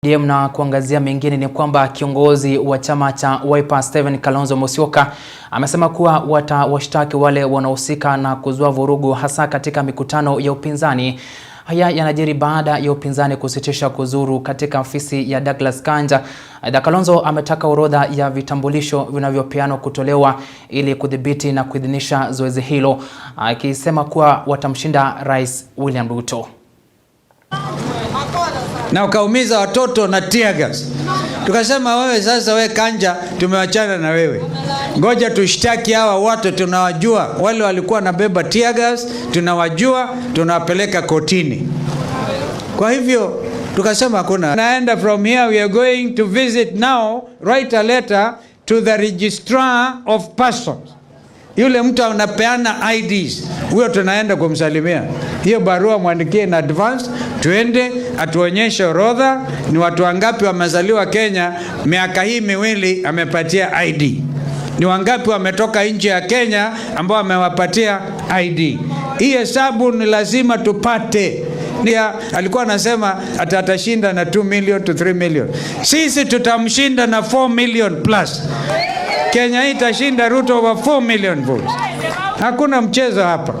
Na kuangazia mengine ni kwamba kiongozi wa chama cha Wiper Stephen Kalonzo Musyoka amesema kuwa watawashtaki wale wanaohusika na kuzua vurugu hasa katika mikutano ya upinzani. Haya yanajiri baada ya upinzani kusitisha kuzuru katika ofisi ya Douglas Kanja. Aidha, Kalonzo ametaka orodha ya vitambulisho vinavyopeanwa kutolewa ili kudhibiti na kuidhinisha zoezi hilo, akisema kuwa watamshinda Rais William Ruto. Na ukaumiza watoto na tear gas. Tukasema wewe sasa, wewe Kanja, tumewachana na wewe. Ngoja tushtaki hawa watu, tunawajua. Wale walikuwa nabeba tear gas, tunawajua, tunawapeleka kotini. Kwa hivyo tukasema hakuna. Naenda from here, we are going to visit now, write a letter to the registrar of persons. Yule mtu anapeana IDs, huyo tunaenda kumsalimia. Hiyo barua mwandikie in advance, tuende atuonyeshe orodha ni watu wangapi wamezaliwa Kenya miaka hii miwili amepatia ID. Ni wangapi wametoka nje ya Kenya ambao amewapatia ID. Hii hesabu ni lazima tupate. Alikuwa anasema atashinda na 2 million to 3 million. Sisi tutamshinda na 4 million plus. Kenya itashinda Ruto over 4 million votes. Hakuna mchezo hapa.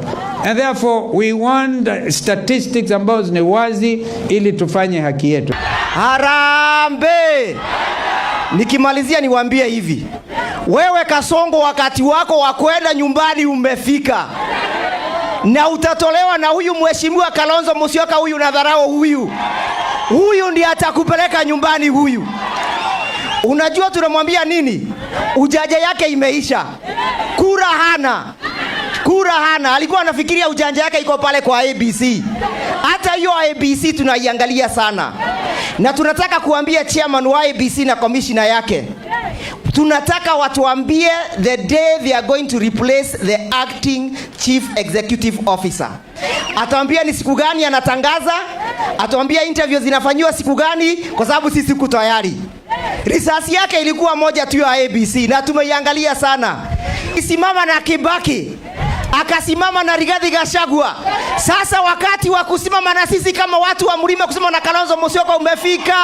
And therefore we want statistics ambazo ni wazi ili tufanye haki yetu. Harambe! Nikimalizia niwaambie hivi. Wewe Kasongo, wakati wako wa kwenda nyumbani umefika. Na utatolewa na huyu mheshimiwa Kalonzo Musyoka, huyu na dharau huyu. Huyu ndiye atakupeleka nyumbani huyu. Unajua tunamwambia nini? Ujanja yake imeisha. Kura hana. Alikuwa anafikiria ujanja yake iko pale kwa ABC. Hata hiyo ABC tunaiangalia sana. Na tunataka kuambia chairman wa ABC na commissioner yake. Tunataka watuambie the day they are going to replace the acting chief executive officer. Ataambia ni siku gani anatangaza, ataambia interviews zinafanywa siku gani, kwa sababu sisi tuko tayari. Risasi yake ilikuwa moja tu ya ABC na tumeiangalia sana. Isimama na Kibaki, akasimama na Rigathi Gachagua. Sasa wakati wa kusimama na sisi kama watu wa mlima kusimama na Kalonzo Musyoka umefika.